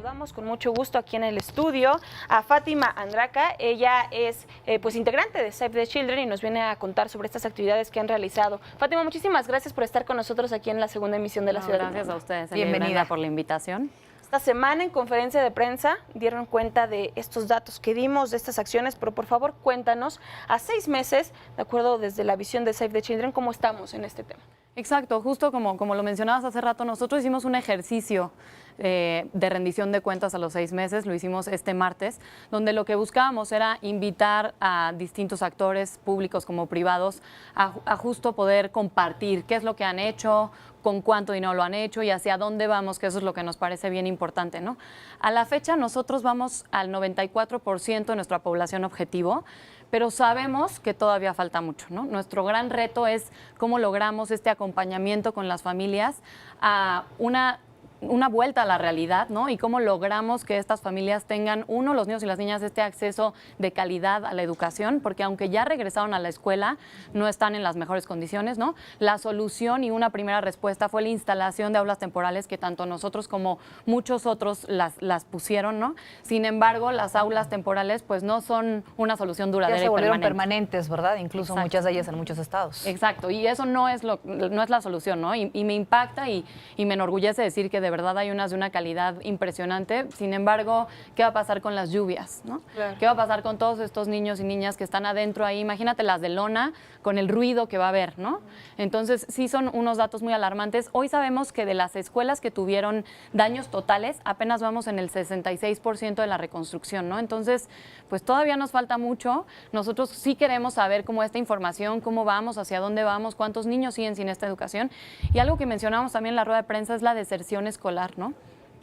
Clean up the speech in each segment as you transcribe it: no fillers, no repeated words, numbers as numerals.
Saludamos con mucho gusto aquí en el estudio a Fátima Andraca. Ella es pues integrante de Save the Children y nos viene a contar sobre estas actividades que han realizado. Fátima, muchísimas gracias por estar con nosotros aquí en la segunda emisión de La Ciudad del Mundo. Gracias a ustedes, Bienvenida por la invitación. Esta semana en conferencia de prensa dieron cuenta de estos datos que dimos, de estas acciones, pero por favor cuéntanos, a 6 meses, de acuerdo desde la visión de Save the Children, ¿cómo estamos en este tema? Exacto, justo como lo mencionabas hace rato, nosotros hicimos un ejercicio de rendición de cuentas a los 6 meses, lo hicimos este martes, donde lo que buscábamos era invitar a distintos actores públicos como privados a justo poder compartir qué es lo que han hecho, con cuánto dinero lo han hecho y hacia dónde vamos, que eso es lo que nos parece bien importante, ¿no? A la fecha nosotros vamos al 94% de nuestra población objetivo, pero sabemos que todavía falta mucho, ¿no? Nuestro gran reto es cómo logramos este acompañamiento con las familias a una vuelta a la realidad, ¿no? Y cómo logramos que estas familias tengan, los niños y las niñas, este acceso de calidad a la educación, porque aunque ya regresaron a la escuela, no están en las mejores condiciones, ¿no? La solución y una primera respuesta fue la instalación de aulas temporales, que tanto nosotros como muchos otros las pusieron, ¿no? Sin embargo, las aulas temporales, pues, no son una solución duradera. Ya se volvieron y permanente. Permanentes, ¿verdad? Incluso Exacto. Muchas de ellas en muchos estados. Exacto, y eso no es la solución, ¿no? Y me impacta y me enorgullece decir que de verdad hay unas de una calidad impresionante. Sin embargo, ¿qué va a pasar con las lluvias, ¿no? Claro. ¿Qué va a pasar con todos estos niños y niñas que están adentro ahí? Imagínate las de lona con el ruido que va a haber, ¿no? Entonces, sí son unos datos muy alarmantes. Hoy sabemos que de las escuelas que tuvieron daños totales, apenas vamos en el 66% de la reconstrucción, ¿no? Entonces, pues todavía nos falta mucho. Nosotros sí queremos saber cómo esta información, cómo vamos, hacia dónde vamos, cuántos niños siguen sin esta educación. Y algo que mencionábamos también en la rueda de prensa es la deserción escolar, ¿no?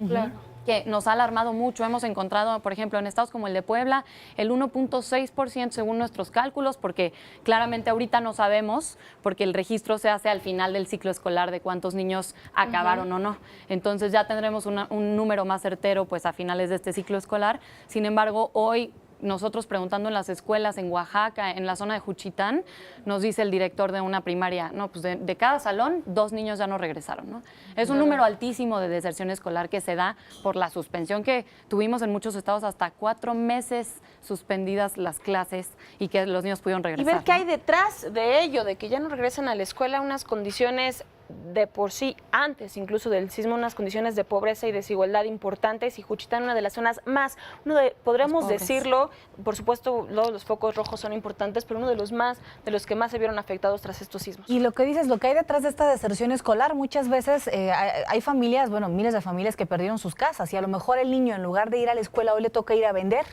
Claro. Que nos ha alarmado mucho. Hemos encontrado, por ejemplo, en estados como el de Puebla, el 1.6% según nuestros cálculos, porque claramente ahorita no sabemos, porque el registro se hace al final del ciclo escolar de cuántos niños acabaron o no. Entonces ya tendremos un número más certero pues a finales de este ciclo escolar. Sin embargo, hoy nosotros preguntando en las escuelas en Oaxaca, en la zona de Juchitán, nos dice el director de una primaria, no, pues de cada salón, 2 niños ya no regresaron, ¿no? Es un número altísimo de deserción escolar que se da por la suspensión que tuvimos en muchos estados, hasta 4 meses suspendidas las clases y que los niños pudieron regresar. Y ver qué ¿no? hay detrás de ello, de que ya no regresan a la escuela, unas condiciones de por sí, antes incluso del sismo, unas condiciones de pobreza y desigualdad importantes, y Juchitán, una de las zonas más, podremos decirlo, por supuesto los focos rojos son importantes, pero uno de los que más se vieron afectados tras estos sismos. Y lo que dices, lo que hay detrás de esta deserción escolar, muchas veces hay familias, bueno, miles de familias que perdieron sus casas y a lo mejor el niño, en lugar de ir a la escuela, hoy le toca ir a vender,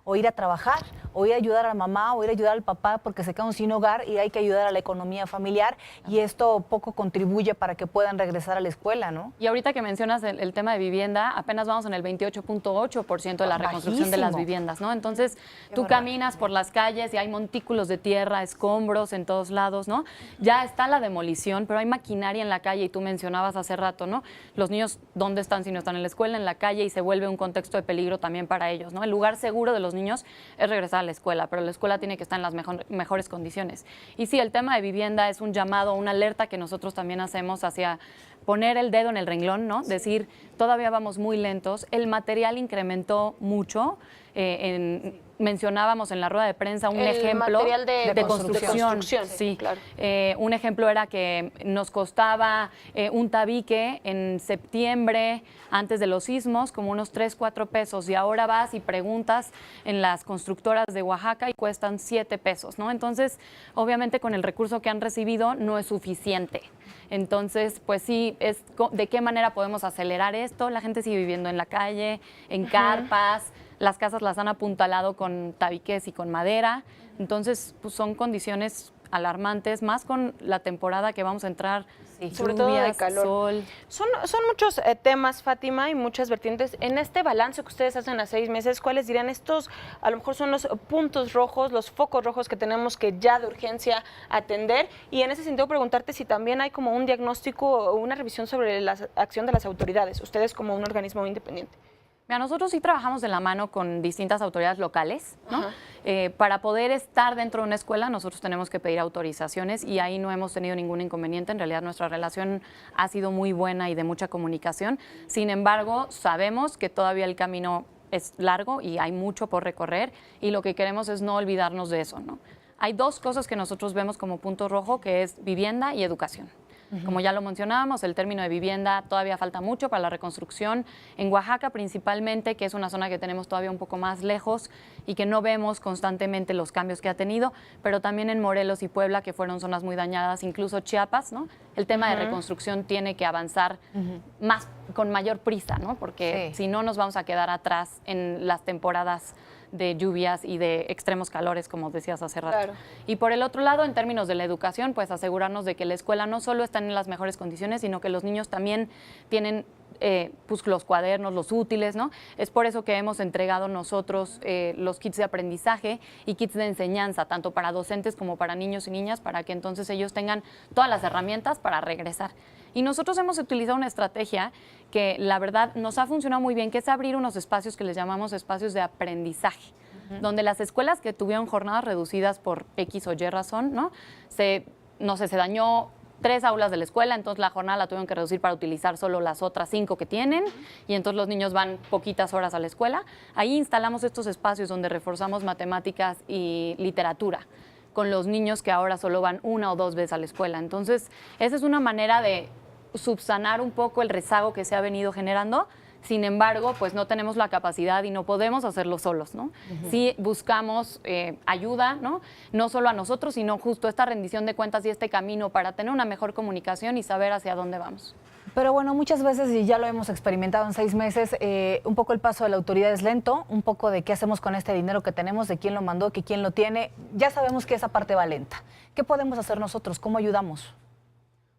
o ir a trabajar, o ir a ayudar a la mamá, o ir a ayudar al papá porque se quedan sin hogar y hay que ayudar a la economía familiar, y esto poco contribuye para que puedan regresar a la escuela, ¿no? Y ahorita que mencionas el tema de vivienda, apenas vamos en el 28.8% de la reconstrucción de las viviendas, ¿no? Entonces, tú caminas por las calles y hay montículos de tierra, escombros en todos lados, ¿no? Ya está la demolición, pero hay maquinaria en la calle, y tú mencionabas hace rato, ¿no? Los niños, ¿dónde están si no están en la escuela? En la calle, y se vuelve un contexto de peligro también para ellos, ¿no? El lugar seguro de los niños es regresar a la escuela, pero la escuela tiene que estar en las mejores condiciones. Y sí, el tema de vivienda es un llamado, una alerta que nosotros también hacemos hacia poner el dedo en el renglón, ¿no? Decir, todavía vamos muy lentos, el material incrementó mucho, mencionábamos en la rueda de prensa un ejemplo material de construcción. Sí, claro. Un ejemplo era que nos costaba un tabique en septiembre, antes de los sismos, como unos 3, 4 pesos, y ahora vas y preguntas en las constructoras de Oaxaca y cuestan 7 pesos, ¿no? Entonces, obviamente con el recurso que han recibido no es suficiente. Entonces, pues sí, ¿de qué manera podemos acelerar esto? La gente sigue viviendo en la calle, en carpas, las casas las han apuntalado con tabiques y con madera. Entonces, pues son condiciones alarmantes, más con la temporada que vamos a entrar, sobre todo de lluvias, calor. sol. Son muchos temas, Fátima, y muchas vertientes. En este balance que ustedes hacen a 6 meses, ¿cuáles dirían estos? A lo mejor son los puntos rojos, los focos rojos que tenemos que ya de urgencia atender. Y en ese sentido, preguntarte si también hay como un diagnóstico o una revisión sobre la acción de las autoridades, ustedes como un organismo independiente. Mira, nosotros sí trabajamos de la mano con distintas autoridades locales, ¿no? Para poder estar dentro de una escuela, nosotros tenemos que pedir autorizaciones y ahí no hemos tenido ningún inconveniente. En realidad, nuestra relación ha sido muy buena y de mucha comunicación. Sin embargo, sabemos que todavía el camino es largo y hay mucho por recorrer y lo que queremos es no olvidarnos de eso, ¿no? Hay dos cosas que nosotros vemos como punto rojo, que es vivienda y educación. Como ya lo mencionábamos, el término de vivienda todavía falta mucho para la reconstrucción. En Oaxaca principalmente, que es una zona que tenemos todavía un poco más lejos y que no vemos constantemente los cambios que ha tenido, pero también en Morelos y Puebla, que fueron zonas muy dañadas, incluso Chiapas, ¿no? El tema de reconstrucción tiene que avanzar más, con mayor prisa, ¿no? Porque si no nos vamos a quedar atrás en las temporadas de lluvias y de extremos calores, como decías hace rato. Claro. Y por el otro lado, en términos de la educación, pues asegurarnos de que la escuela no solo está en las mejores condiciones, sino que los niños también tienen pues los cuadernos, los útiles, ¿no? Es por eso que hemos entregado nosotros los kits de aprendizaje y kits de enseñanza, tanto para docentes como para niños y niñas, para que entonces ellos tengan todas las herramientas para regresar. Y nosotros hemos utilizado una estrategia que la verdad nos ha funcionado muy bien, que es abrir unos espacios que les llamamos espacios de aprendizaje, donde las escuelas que tuvieron jornadas reducidas por X o Y razón, ¿no? Se dañó 3 aulas de la escuela, entonces la jornada la tuvieron que reducir para utilizar solo las otras 5 que tienen, y entonces los niños van poquitas horas a la escuela. Ahí instalamos estos espacios donde reforzamos matemáticas y literatura con los niños que ahora solo van 1 o 2 veces a la escuela. Entonces, esa es una manera de subsanar un poco el rezago que se ha venido generando. Sin embargo, pues no tenemos la capacidad y no podemos hacerlo solos, ¿no? Sí buscamos ayuda, ¿no? No solo a nosotros, sino justo esta rendición de cuentas y este camino para tener una mejor comunicación y saber hacia dónde vamos. Pero bueno, muchas veces, y ya lo hemos experimentado en 6 meses, un poco el paso de la autoridad es lento, un poco de qué hacemos con este dinero que tenemos, de quién lo mandó, que quién lo tiene. Ya sabemos que esa parte va lenta. ¿Qué podemos hacer nosotros? ¿Cómo ayudamos?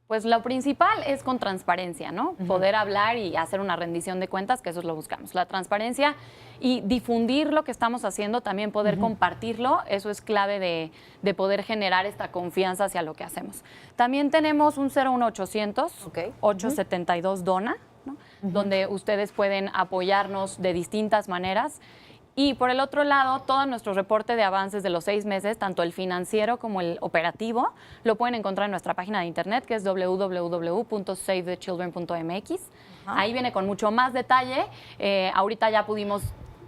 Pues lo principal es con transparencia, ¿no? Poder hablar y hacer una rendición de cuentas, que eso es lo buscamos. La transparencia y difundir lo que estamos haciendo, también poder compartirlo, eso es clave de poder generar esta confianza hacia lo que hacemos. También tenemos un 01800 872 DONA, ¿no? Donde ustedes pueden apoyarnos de distintas maneras. Y por el otro lado, todo nuestro reporte de avances de los 6 meses, tanto el financiero como el operativo, lo pueden encontrar en nuestra página de internet, que es www.savethechildren.mx. Ahí viene con mucho más detalle. Ahorita ya pudimos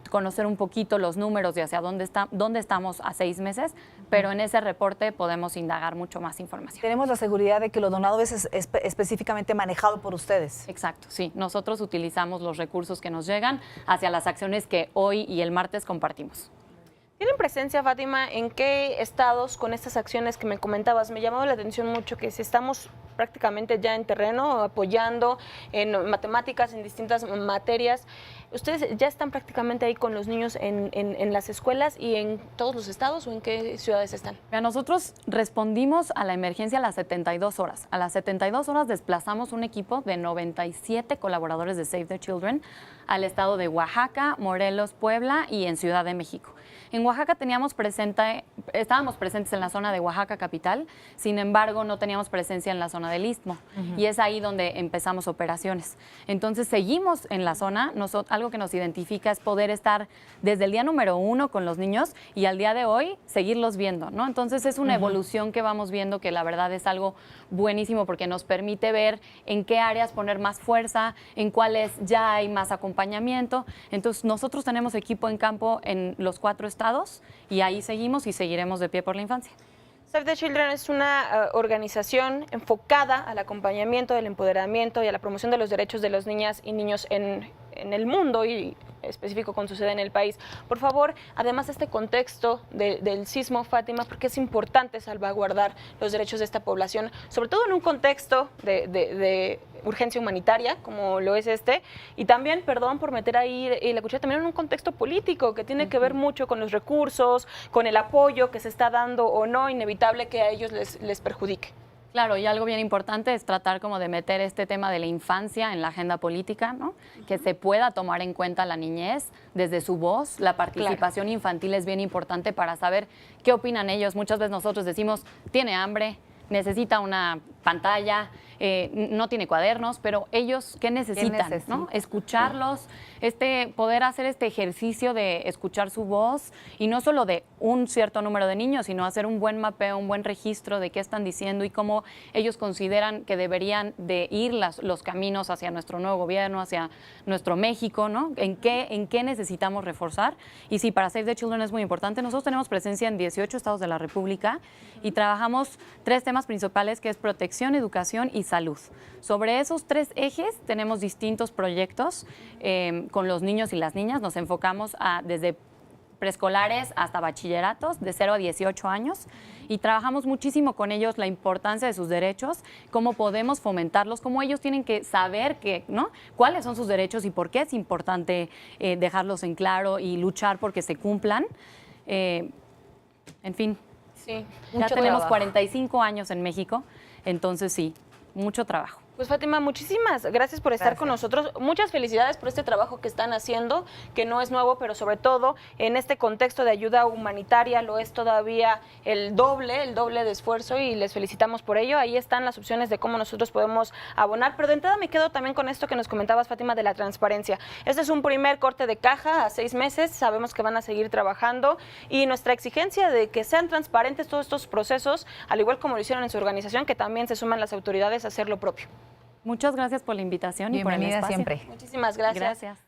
conocer un poquito los números de hacia dónde estamos a 6 meses, pero en ese reporte podemos indagar mucho más información. Tenemos la seguridad de que lo donado es específicamente manejado por ustedes. Exacto, sí. Nosotros utilizamos los recursos que nos llegan hacia las acciones que hoy y el martes compartimos. ¿Tienen presencia, Fátima, en qué estados con estas acciones que me comentabas? Me llamó la atención mucho que si estamos prácticamente ya en terreno, apoyando en matemáticas, en distintas materias, ¿ustedes ya están prácticamente ahí con los niños en las escuelas y en todos los estados o en qué ciudades están? Mira, nosotros respondimos a la emergencia a las 72 horas. A las 72 horas desplazamos un equipo de 97 colaboradores de Save the Children al estado de Oaxaca, Morelos, Puebla y en Ciudad de México. En Oaxaca estábamos presentes en la zona de Oaxaca capital, sin embargo no teníamos presencia en la zona del Istmo, y es ahí donde empezamos operaciones. Entonces seguimos en la zona, algo que nos identifica es poder estar desde el día número 1 con los niños y al día de hoy seguirlos viendo, ¿no? Entonces es una evolución que vamos viendo que la verdad es algo buenísimo porque nos permite ver en qué áreas poner más fuerza, en cuáles ya hay más acompañamiento. Entonces nosotros tenemos equipo en campo en los 4 estados y ahí seguimos y seguiremos de pie por la infancia. Save the Children es una organización enfocada al acompañamiento, al empoderamiento y a la promoción de los derechos de las niñas y niños en el mundo y específico con su sede en el país. Por favor, además de este contexto del sismo, Fátima, porque es importante salvaguardar los derechos de esta población, sobre todo en un contexto de urgencia humanitaria, como lo es y también, perdón por meter ahí la cuchara, también en un contexto político que tiene que ver mucho con los recursos, con el apoyo que se está dando o no, inevitable que a ellos les perjudique. Claro, y algo bien importante es tratar como de meter este tema de la infancia en la agenda política, ¿no? Que se pueda tomar en cuenta la niñez desde su voz. La participación infantil es bien importante para saber qué opinan ellos. Muchas veces nosotros decimos, tiene hambre, necesita una pantalla, no tiene cuadernos, pero ellos, ¿qué necesitan? ¿No? Escucharlos, poder hacer este ejercicio de escuchar su voz y no solo de un cierto número de niños, sino hacer un buen mapeo, un buen registro de qué están diciendo y cómo ellos consideran que deberían de ir los caminos hacia nuestro nuevo gobierno, hacia nuestro México, ¿no? ¿En qué necesitamos reforzar? Y sí, para Save the Children es muy importante. Nosotros tenemos presencia en 18 estados de la República y trabajamos 3 temas principales, que es protección, educación y salud. Sobre esos 3 ejes tenemos distintos proyectos con los niños y las niñas. Nos enfocamos desde preescolares hasta bachilleratos de 0 a 18 años y trabajamos muchísimo con ellos la importancia de sus derechos, cómo podemos fomentarlos, cómo ellos tienen que saber ¿no? cuáles son sus derechos y por qué es importante dejarlos en claro y luchar porque se cumplan. En fin, Sí. ya tenemos 45 años en México, entonces sí, mucho trabajo. Pues Fátima, muchísimas gracias por estar con nosotros. Muchas felicidades por este trabajo que están haciendo, que no es nuevo, pero sobre todo en este contexto de ayuda humanitaria lo es todavía el doble de esfuerzo y les felicitamos por ello. Ahí están las opciones de cómo nosotros podemos abonar. Pero de entrada me quedo también con esto que nos comentabas, Fátima, de la transparencia. Este es un primer corte de caja a 6 meses. Sabemos que van a seguir trabajando y nuestra exigencia de que sean transparentes todos estos procesos, al igual como lo hicieron en su organización, que también se suman las autoridades a hacer lo propio. Muchas gracias por la invitación y por el espacio. Bienvenida siempre. Muchísimas gracias. Gracias.